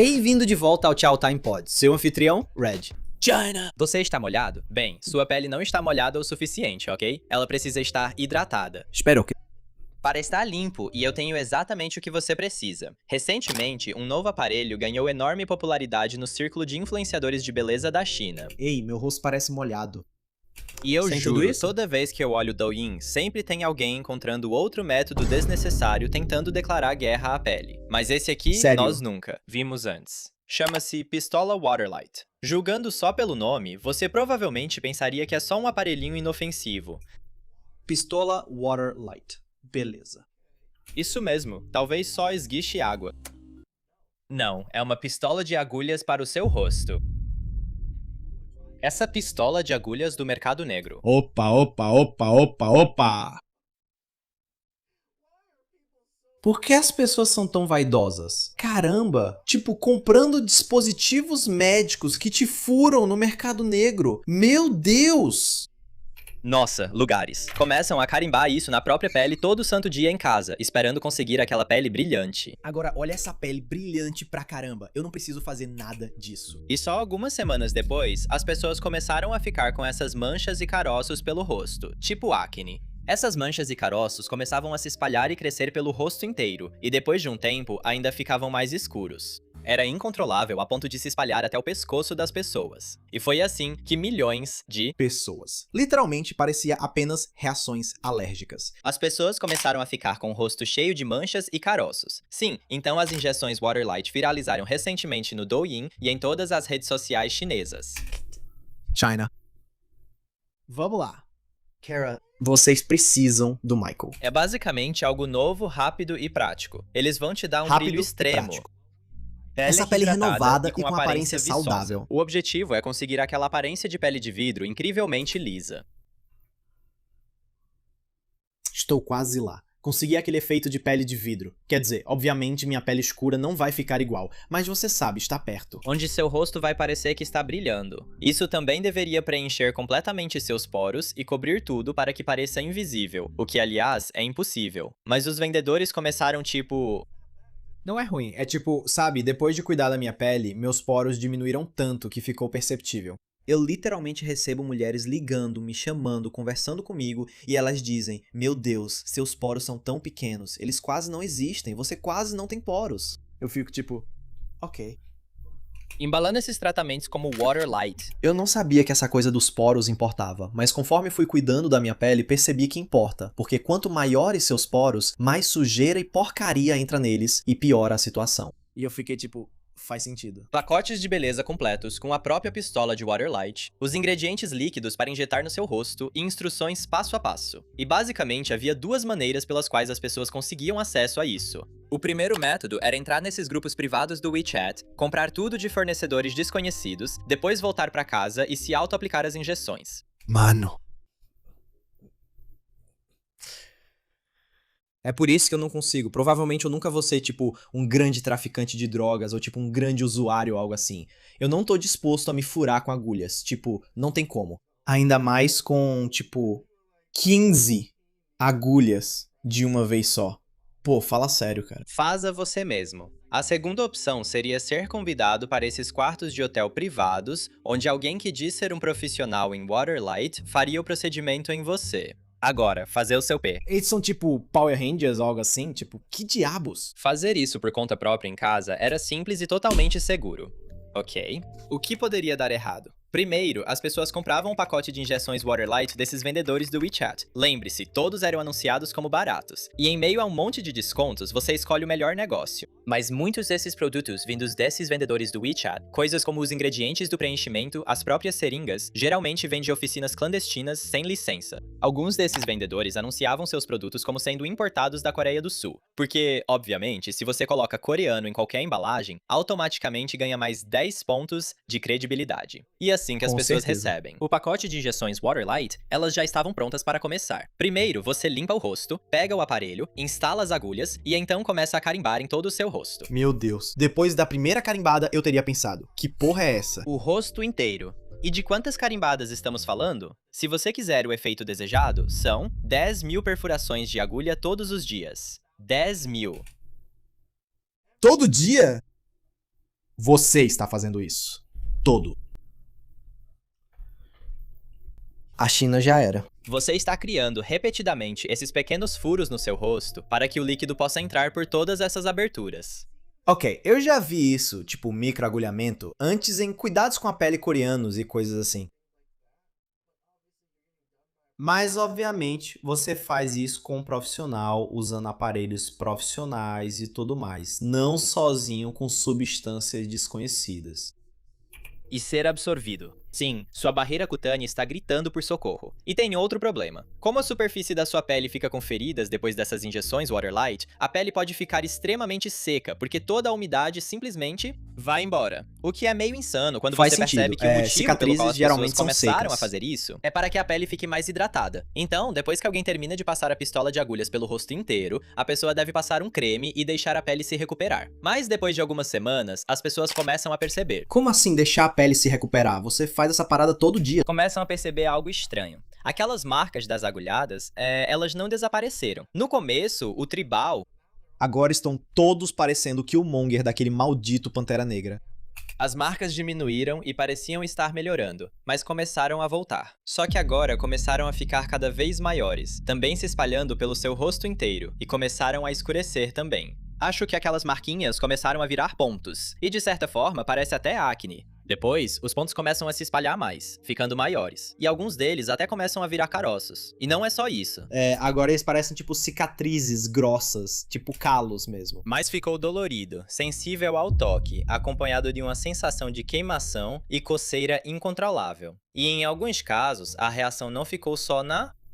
Bem-vindo de volta ao Chow Time Pod, seu anfitrião, Red. China! Você está molhado? Bem, sua pele não está molhada o suficiente, ok? Ela precisa estar hidratada. Espera, o quê? Para estar limpo, e eu tenho exatamente o que você precisa. Recentemente, um novo aparelho ganhou enorme popularidade no círculo de influenciadores de beleza da China. Ei, meu rosto parece molhado. E eu Sem tudo juro, isso? toda vez que eu olho o Douyin, sempre tem alguém encontrando outro método desnecessário tentando declarar guerra à pele. Mas esse aqui, Sério? nós nunca vimos antes. Chama-se Pistola Waterlight. Julgando só pelo nome, você provavelmente pensaria que é só um aparelhinho inofensivo. Pistola Waterlight. Beleza. Isso mesmo, talvez só esguiche água. Não, é uma pistola de agulhas para o seu rosto. Essa pistola de agulhas do mercado negro. Opa! Por que as pessoas são tão vaidosas? Caramba! Tipo, comprando dispositivos médicos que te furam no mercado negro. Meu Deus! Nossa, lugares. Começam a carimbar isso na própria pele todo santo dia em casa, esperando conseguir aquela pele brilhante. Agora, olha essa pele brilhante pra caramba. Eu não preciso fazer nada disso. E só algumas semanas depois, as pessoas começaram a ficar com essas manchas e caroços pelo rosto, tipo acne. Essas manchas e caroços começavam a se espalhar e crescer pelo rosto inteiro, e depois de um tempo, ainda ficavam mais escuros. Era incontrolável a ponto de se espalhar até o pescoço das pessoas. E foi assim que milhões de Pessoas. Literalmente parecia apenas reações alérgicas. as pessoas começaram a ficar com o rosto cheio de manchas e caroços. Sim, então as injeções Waterlight viralizaram recentemente no Douyin e em todas as redes sociais chinesas. China. Vamos lá. Kara, vocês precisam do Michael. É basicamente algo novo, rápido e prático. Eles vão te dar um Rápido brilho e extremo. prático. Essa pele hidratada renovada e com aparência viçosa. saudável. O objetivo é conseguir aquela aparência de pele de vidro incrivelmente lisa. Estou quase lá. Consegui aquele efeito de pele de vidro. Quer dizer, obviamente minha pele escura não vai ficar igual, mas você sabe, está perto. Onde seu rosto vai parecer que está brilhando. Isso também deveria preencher completamente seus poros e cobrir tudo para que pareça invisível, o que aliás é impossível. Mas os vendedores começaram tipo... Não é ruim, é tipo, sabe, depois de cuidar da minha pele, meus poros diminuíram tanto que ficou perceptível. Eu literalmente recebo mulheres ligando, me chamando, conversando comigo e elas dizem: meu Deus, seus poros são tão pequenos, eles quase não existem, você quase não tem poros. Eu fico tipo, ok. Embalando esses tratamentos como Waterlight. Eu não sabia que essa coisa dos poros importava, mas conforme fui cuidando da minha pele, percebi que importa, porque quanto maiores seus poros, mais sujeira e porcaria entra neles e piora a situação. E eu fiquei tipo, faz sentido. Pacotes de beleza completos com a própria pistola de Waterlight, os ingredientes líquidos para injetar no seu rosto e instruções passo a passo. E basicamente havia duas maneiras pelas quais as pessoas conseguiam acesso a isso. O primeiro método era entrar nesses grupos privados do WeChat, comprar tudo de fornecedores desconhecidos, depois voltar para casa e se auto-aplicar as injeções. Mano. É por isso que eu não consigo. Provavelmente eu nunca vou ser, tipo, um grande traficante de drogas ou, tipo, um grande usuário ou algo assim. Eu não tô disposto a me furar com agulhas. Tipo, não tem como. Ainda mais com, tipo, 15 agulhas de uma vez só. Pô, fala sério, cara. Faça você mesmo. A segunda opção seria ser convidado para esses quartos de hotel privados, onde alguém que diz ser um profissional em Waterlight faria o procedimento em você. Agora, fazer o seu P. Eles são tipo Power Rangers ou algo assim? Tipo, que diabos? Fazer isso por conta própria em casa era simples e totalmente seguro. Ok. O que poderia dar errado? Primeiro, as pessoas compravam um pacote de injeções Waterlight desses vendedores do WeChat. Lembre-se, todos eram anunciados como baratos. E em meio a um monte de descontos, você escolhe o melhor negócio. Mas muitos desses produtos vindos desses vendedores do WeChat, coisas como os ingredientes do preenchimento, as próprias seringas, geralmente vêm de oficinas clandestinas sem licença. Alguns desses vendedores anunciavam seus produtos como sendo importados da Coreia do Sul. Porque, obviamente, se você coloca coreano em qualquer embalagem, automaticamente ganha mais 10 pontos de credibilidade. E assim que as Com pessoas certeza. recebem. O pacote de injeções Waterlight, elas já estavam prontas para começar. Primeiro, você limpa o rosto, pega o aparelho, instala as agulhas e então começa a carimbar em todo o seu rosto. Meu Deus. Depois da primeira carimbada, eu teria pensado, que porra é essa? O rosto inteiro. E de quantas carimbadas estamos falando? Se você quiser o efeito desejado, são 10.000 perfurações de agulha todos os dias. 10.000. Todo dia? Você está fazendo isso. Todo. A China já era. Você está criando repetidamente esses pequenos furos no seu rosto para que o líquido possa entrar por todas essas aberturas. Ok, eu já vi isso, tipo microagulhamento, antes em cuidados com a pele coreanos e coisas assim. Mas, obviamente, você faz isso com um profissional, usando aparelhos profissionais e tudo mais, não sozinho com substâncias desconhecidas. E ser absorvido. Sim, sua barreira cutânea está gritando por socorro. E tem outro problema. Como a superfície da sua pele fica com feridas depois dessas injeções Waterlight, a pele pode ficar extremamente seca, porque toda a umidade simplesmente vai embora. O que é meio insano quando Faz você percebe sentido. que o motivo pelo Cicatrizes qual as geralmente pessoas são começaram secas. a fazer isso é para que a pele fique mais hidratada. Então, depois que alguém termina de passar a pistola de agulhas pelo rosto inteiro, a pessoa deve passar um creme e deixar a pele se recuperar. Mas depois de algumas semanas, as pessoas começam a perceber. Como assim deixar a pele se recuperar? Você faz essa parada todo dia. Começam a perceber algo estranho. Aquelas marcas das agulhadas, elas não desapareceram. No começo, o tribal, Agora estão todos parecendo o Killmonger daquele maldito Pantera Negra. as marcas diminuíram e pareciam estar melhorando, mas começaram a voltar. Só que agora começaram a ficar cada vez maiores, também se espalhando pelo seu rosto inteiro, e começaram a escurecer também. Acho que aquelas marquinhas começaram a virar pontos, e de certa forma parece até acne. Depois, os pontos começam a se espalhar mais, ficando maiores, e alguns deles até começam a virar caroços. E não é só isso. Agora eles parecem tipo cicatrizes grossas, tipo calos mesmo. Mas ficou dolorido, sensível ao toque, acompanhado de uma sensação de queimação e coceira incontrolável. E em alguns casos, a reação não ficou só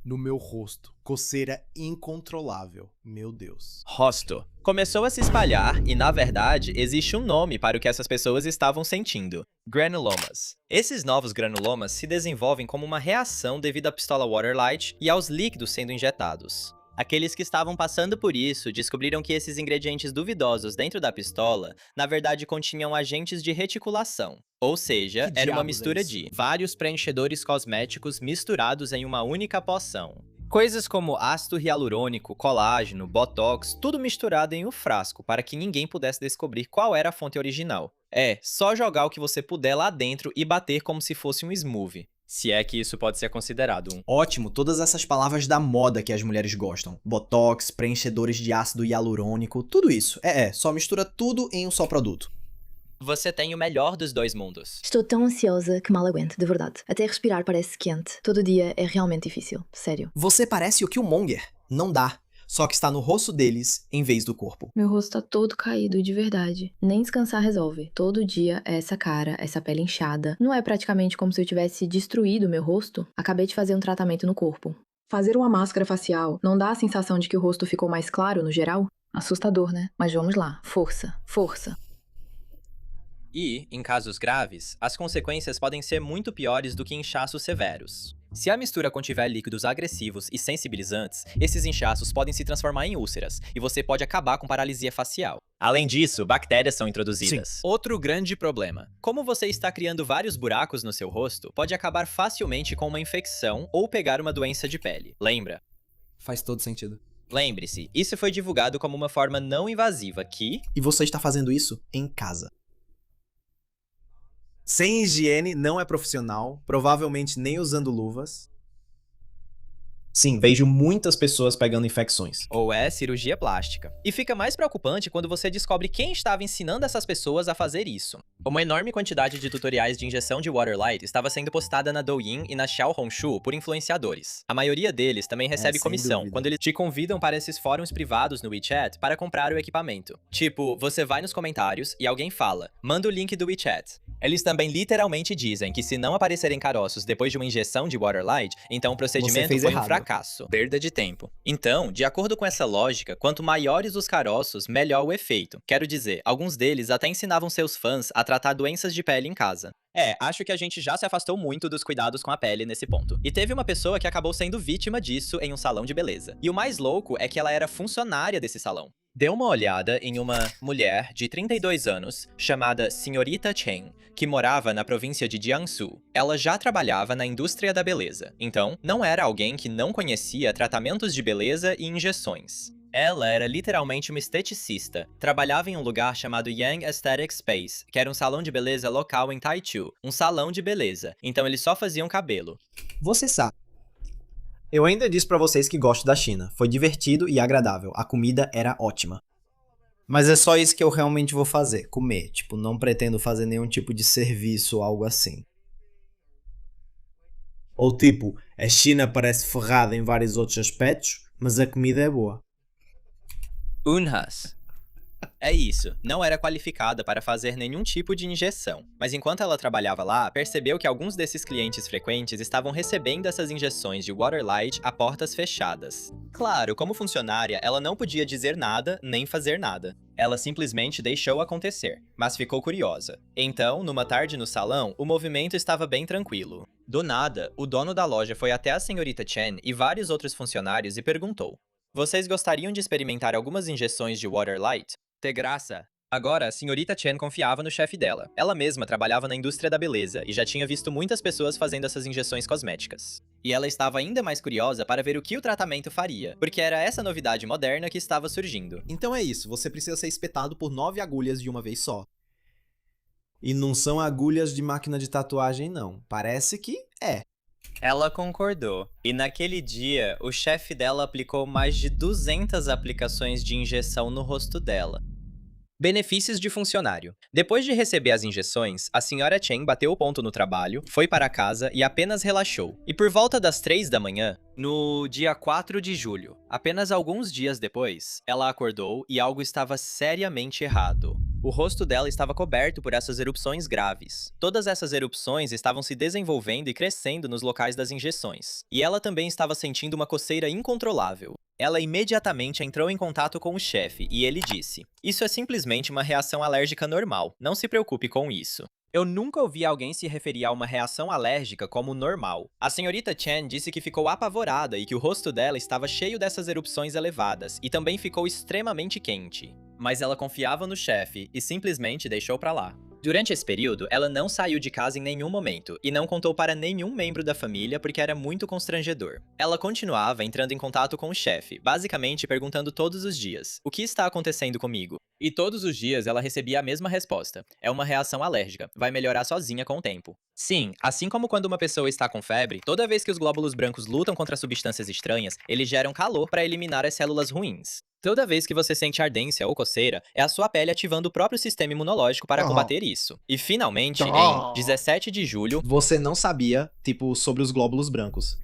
No meu rosto. Coceira incontrolável. Meu Deus. rosto. Começou a se espalhar e, na verdade, existe um nome para o que essas pessoas estavam sentindo: granulomas. Esses novos granulomas se desenvolvem como uma reação devido à pistola Waterlight e aos líquidos sendo injetados. Aqueles que estavam passando por isso descobriram que esses ingredientes duvidosos dentro da pistola, na verdade, continham agentes de reticulação. Ou seja, Que era uma diabos é mistura isso? de vários preenchedores cosméticos misturados em uma única poção. Coisas como ácido hialurônico, colágeno, botox, tudo misturado em um frasco para que ninguém pudesse descobrir qual era a fonte original. É, só jogar o que você puder lá dentro e bater como se fosse um smoothie. Se é que isso pode ser considerado um. Ótimo, todas essas palavras da moda que as mulheres gostam. Botox, preenchedores de ácido hialurônico, tudo isso. Só mistura tudo em um só produto. Você tem o melhor dos dois mundos. Estou tão ansiosa que mal aguento, de verdade. Até respirar parece quente. Todo dia é realmente difícil, sério. Você parece o Killmonger. Não dá. Só que está no rosto deles em vez do corpo. Meu rosto tá todo caído, de verdade. Nem descansar resolve. Todo dia é essa cara, essa pele inchada. Não é praticamente como se eu tivesse destruído meu rosto? Acabei de fazer um tratamento no corpo. Fazer uma máscara facial não dá a sensação de que o rosto ficou mais claro no geral? Assustador, né? Mas vamos lá. Força, força. E, em casos graves, as consequências podem ser muito piores do que inchaços severos. Se a mistura contiver líquidos agressivos e sensibilizantes, esses inchaços podem se transformar em úlceras, e você pode acabar com paralisia facial. Além disso, bactérias são introduzidas. Outro grande problema. Como você está criando vários buracos no seu rosto, pode acabar facilmente com uma infecção ou pegar uma doença de pele. Lembra? Faz todo sentido. Lembre-se, isso foi divulgado como uma forma não invasiva que... E você está fazendo isso em casa. Sem higiene, não é profissional, provavelmente nem usando luvas. Sim, vejo muitas pessoas pegando infecções. ou é cirurgia plástica. E fica mais preocupante quando você descobre quem estava ensinando essas pessoas a fazer isso. Uma enorme quantidade de tutoriais de injeção de Waterlight estava sendo postada na Douyin e na Xiaohongshu por influenciadores. A maioria deles também recebe sem comissão dúvida. quando eles te convidam para esses fóruns privados no WeChat para comprar o equipamento. Tipo, você vai nos comentários e alguém fala: manda o link do WeChat. Eles também literalmente dizem que se não aparecerem caroços depois de uma injeção de Waterlight, então o procedimento fez foi um errado. fracasso, perda de tempo. Então, de acordo com essa lógica, quanto maiores os caroços, melhor o efeito. Quero dizer, alguns deles até ensinavam seus fãs a tratar doenças de pele em casa. Acho que a gente já se afastou muito dos cuidados com a pele nesse ponto. E teve uma pessoa que acabou sendo vítima disso em um salão de beleza. E o mais louco é que ela era funcionária desse salão. Dê uma olhada em uma mulher de 32 anos, chamada Senhorita Chen, que morava na província de Jiangsu. Ela já trabalhava na indústria da beleza, então não era alguém que não conhecia tratamentos de beleza e injeções. Ela era literalmente uma esteticista. Trabalhava em um lugar chamado Young Aesthetic Space, que era um salão de beleza local em Taichu. Um salão de beleza. Então eles só faziam cabelo. Você sabe. Eu ainda disse pra vocês que gosto da China. Foi divertido e agradável. A comida era ótima. Mas é só isso que eu realmente vou fazer, comer. Tipo, não pretendo fazer nenhum tipo de serviço ou algo assim. Ou tipo, a China parece ferrada em vários outros aspectos, mas a comida é boa. Unhas. É isso, não era qualificada para fazer nenhum tipo de injeção. Mas enquanto ela trabalhava lá, percebeu que alguns desses clientes frequentes estavam recebendo essas injeções de Waterlight a portas fechadas. Claro, como funcionária, ela não podia dizer nada nem fazer nada. Ela simplesmente deixou acontecer, mas ficou curiosa. Então, numa tarde no salão, o movimento estava bem tranquilo. Do nada, o dono da loja foi até a senhorita Chen e vários outros funcionários e perguntou: "Vocês gostariam de experimentar algumas injeções de Waterlight?" Ter graça. Agora, a senhorita Chen confiava no chefe dela. Ela mesma trabalhava na indústria da beleza e já tinha visto muitas pessoas fazendo essas injeções cosméticas. E ela estava ainda mais curiosa para ver o que o tratamento faria, porque era essa novidade moderna que estava surgindo. Então é isso, você precisa ser espetado por 9 agulhas de uma vez só. E não são agulhas de máquina de tatuagem, não. Parece que é. Ela concordou. E naquele dia, o chefe dela aplicou mais de 200 aplicações de injeção no rosto dela. Benefícios de funcionário. Depois de receber as injeções, a senhora Chen bateu o ponto no trabalho, foi para casa e apenas relaxou. E por volta das 3 da manhã, no dia 4 de julho, apenas alguns dias depois, ela acordou e algo estava seriamente errado. O rosto dela estava coberto por essas erupções graves. Todas essas erupções estavam se desenvolvendo e crescendo nos locais das injeções. E ela também estava sentindo uma coceira incontrolável. Ela imediatamente entrou em contato com o chefe e ele disse: "Isso é simplesmente uma reação alérgica normal, não se preocupe com isso." Eu nunca ouvi alguém se referir a uma reação alérgica como normal. A senhorita Chen disse que ficou apavorada e que o rosto dela estava cheio dessas erupções elevadas e também ficou extremamente quente. Mas ela confiava no chefe e simplesmente deixou pra lá. Durante esse período, ela não saiu de casa em nenhum momento e não contou para nenhum membro da família porque era muito constrangedor. Ela continuava entrando em contato com o chefe, basicamente perguntando todos os dias: "O que está acontecendo comigo?" E todos os dias ela recebia a mesma resposta: "É uma reação alérgica, vai melhorar sozinha com o tempo." Sim, assim como quando uma pessoa está com febre, toda vez que os glóbulos brancos lutam contra substâncias estranhas, eles geram calor para eliminar as células ruins. Toda vez que você sente ardência ou coceira, é a sua pele ativando o próprio sistema imunológico para combater isso. E finalmente, em 17 de julho, Você não sabia, tipo, sobre os glóbulos brancos.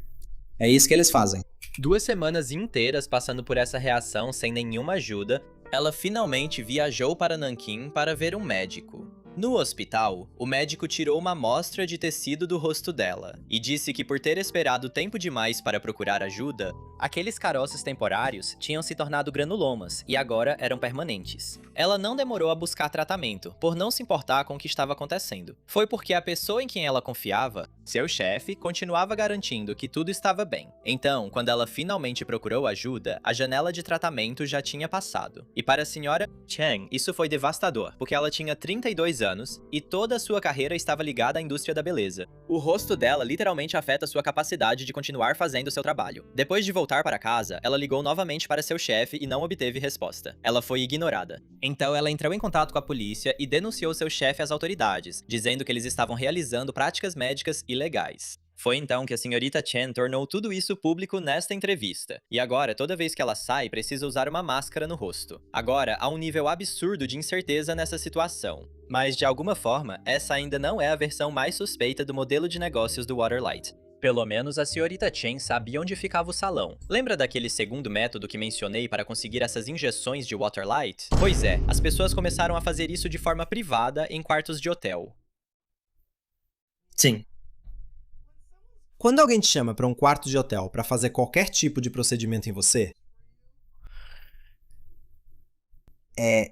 É isso que eles fazem. 2 semanas inteiras passando por essa reação sem nenhuma ajuda, ela finalmente viajou para Nanquim para ver um médico. No hospital, o médico tirou uma amostra de tecido do rosto dela e disse que por ter esperado tempo demais para procurar ajuda, aqueles caroços temporários tinham se tornado granulomas e agora eram permanentes. Ela não demorou a buscar tratamento, por não se importar com o que estava acontecendo. Foi porque a pessoa em quem ela confiava, seu chefe, continuava garantindo que tudo estava bem. Então, quando ela finalmente procurou ajuda, a janela de tratamento já tinha passado. E para a senhora Chen, isso foi devastador, porque ela tinha 32 anos e toda a sua carreira estava ligada à indústria da beleza. O rosto dela literalmente afeta sua capacidade de continuar fazendo seu trabalho. Depois de voltar para casa, ela ligou novamente para seu chefe e não obteve resposta. Ela foi ignorada. Então ela entrou em contato com a polícia e denunciou seu chefe às autoridades, dizendo que eles estavam realizando práticas médicas ilegais. Foi então que a senhorita Chen tornou tudo isso público nesta entrevista. E agora, toda vez que ela sai, precisa usar uma máscara no rosto. Agora, há um nível absurdo de incerteza nessa situação. Mas, de alguma forma, essa ainda não é a versão mais suspeita do modelo de negócios do Waterlight. Pelo menos a senhorita Chen sabia onde ficava o salão. Lembra daquele segundo método que mencionei para conseguir essas injeções de Waterlight? Pois é, as pessoas começaram a fazer isso de forma privada em quartos de hotel. Sim. Quando alguém te chama para um quarto de hotel para fazer qualquer tipo de procedimento em você,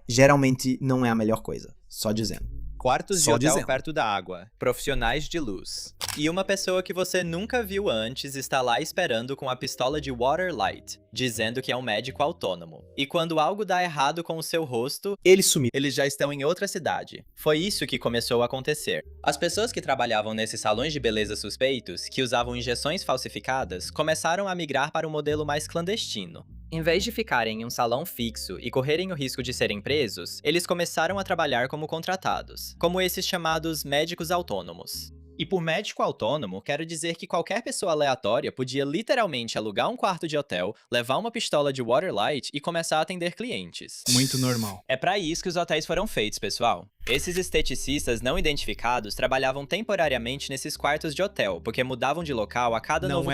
geralmente não é a melhor coisa. Só dizendo. Quartos de Só hotel dizendo. perto da água, profissionais de luz. E uma pessoa que você nunca viu antes está lá esperando com a pistola de Waterlight, dizendo que é um médico autônomo. E quando algo dá errado com o seu rosto, Ele sumiu. eles já estão em outra cidade. Foi isso que começou a acontecer. As pessoas que trabalhavam nesses salões de beleza suspeitos, que usavam injeções falsificadas, começaram a migrar para um modelo mais clandestino. Em vez de ficarem em um salão fixo e correrem o risco de serem presos, eles começaram a trabalhar como contratados, como esses chamados médicos autônomos. E por médico autônomo, quero dizer que qualquer pessoa aleatória podia literalmente alugar um quarto de hotel, levar uma pistola de Waterlight e começar a atender clientes. Muito normal. É pra isso que os hotéis foram feitos, pessoal. Esses esteticistas não identificados trabalhavam temporariamente nesses quartos de hotel, porque mudavam de local a cada novo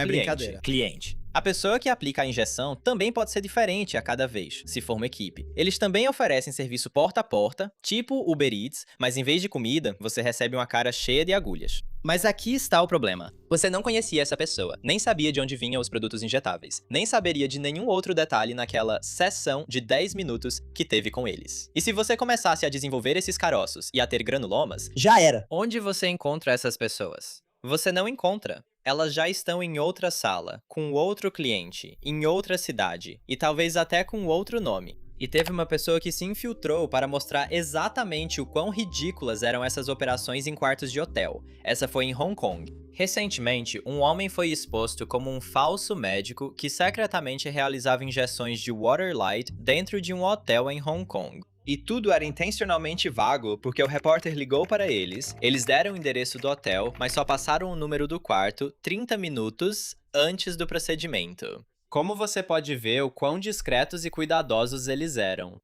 cliente. A pessoa que aplica a injeção também pode ser diferente a cada vez, se for uma equipe. Eles também oferecem serviço porta a porta, tipo Uber Eats, mas em vez de comida, você recebe uma cara cheia de agulhas. Mas aqui está o problema. Você não conhecia essa pessoa, nem sabia de onde vinham os produtos injetáveis, nem saberia de nenhum outro detalhe naquela sessão de 10 minutos que teve com eles. E se você começasse a desenvolver esses caroços e a ter granulomas, Já era. onde você encontra essas pessoas? Você não encontra. Elas já estão em outra sala, com outro cliente, em outra cidade, e talvez até com outro nome. E teve uma pessoa que se infiltrou para mostrar exatamente o quão ridículas eram essas operações em quartos de hotel. Essa foi em Hong Kong. Recentemente, um homem foi exposto como um falso médico que secretamente realizava injeções de Waterlight dentro de um hotel em Hong Kong. E tudo era intencionalmente vago, porque o repórter ligou para eles deram o endereço do hotel, mas só passaram o número do quarto 30 minutos antes do procedimento. Como você pode ver o quão discretos e cuidadosos eles eram.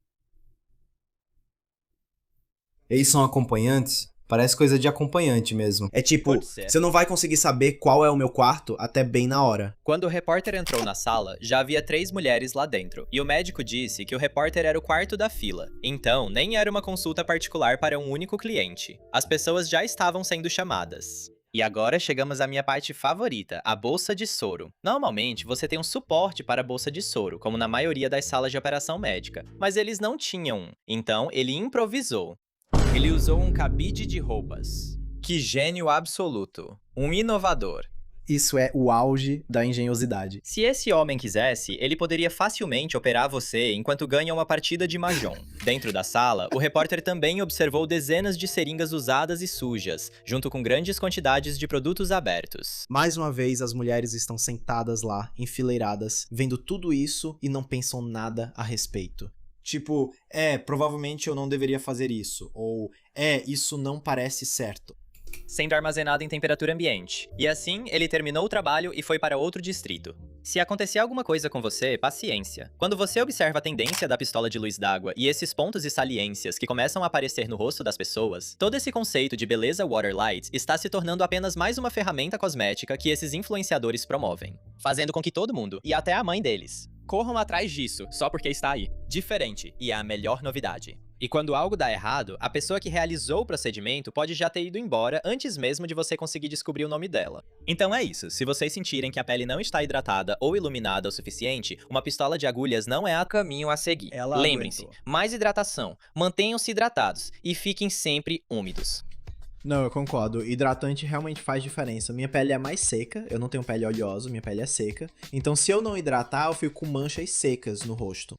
Eles são acompanhantes? Parece coisa de acompanhante mesmo. É tipo, Pode ser. você não vai conseguir saber qual é o meu quarto até bem na hora. Quando o repórter entrou na sala, já havia 3 mulheres lá dentro, e o médico disse que o repórter era o quarto da fila. Então, nem era uma consulta particular para um único cliente. As pessoas já estavam sendo chamadas. E agora chegamos à minha parte favorita, a bolsa de soro. Normalmente, você tem um suporte para a bolsa de soro, como na maioria das salas de operação médica, mas eles não tinham um. Então, ele improvisou. Ele usou um cabide de roupas. Que gênio absoluto. Um inovador. Isso é o auge da engenhosidade. Se esse homem quisesse, ele poderia facilmente operar você enquanto ganha uma partida de mahjong. Dentro da sala, o repórter também observou dezenas de seringas usadas e sujas, junto com grandes quantidades de produtos abertos. Mais uma vez, as mulheres estão sentadas lá, enfileiradas, vendo tudo isso e não pensam nada a respeito. Tipo, provavelmente eu não deveria fazer isso. Ou, isso não parece certo. Sendo armazenado em temperatura ambiente. E assim, ele terminou o trabalho e foi para outro distrito. Se acontecer alguma coisa com você, paciência. Quando você observa a tendência da pistola de luz d'água e esses pontos e saliências que começam a aparecer no rosto das pessoas, todo esse conceito de beleza Waterlight está se tornando apenas mais uma ferramenta cosmética que esses influenciadores promovem. Fazendo com que todo mundo, e até a mãe deles, corram atrás disso, só porque está aí. Diferente, e é a melhor novidade. E quando algo dá errado, a pessoa que realizou o procedimento pode já ter ido embora antes mesmo de você conseguir descobrir o nome dela. Então é isso, se vocês sentirem que a pele não está hidratada ou iluminada o suficiente, uma pistola de agulhas não é o caminho a seguir. Lembrem-se, mais hidratação, mantenham-se hidratados e fiquem sempre úmidos. Não, eu concordo. Hidratante realmente faz diferença. Minha pele é mais seca, eu não tenho pele oleosa, minha pele é seca. Então se eu não hidratar, eu fico com manchas secas no rosto.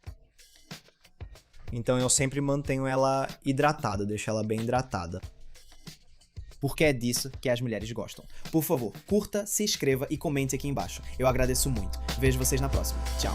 Então eu sempre mantenho ela hidratada, deixo ela bem hidratada. Porque é disso que as mulheres gostam. Por favor, curta, se inscreva e comente aqui embaixo. Eu agradeço muito. Vejo vocês na próxima. Tchau.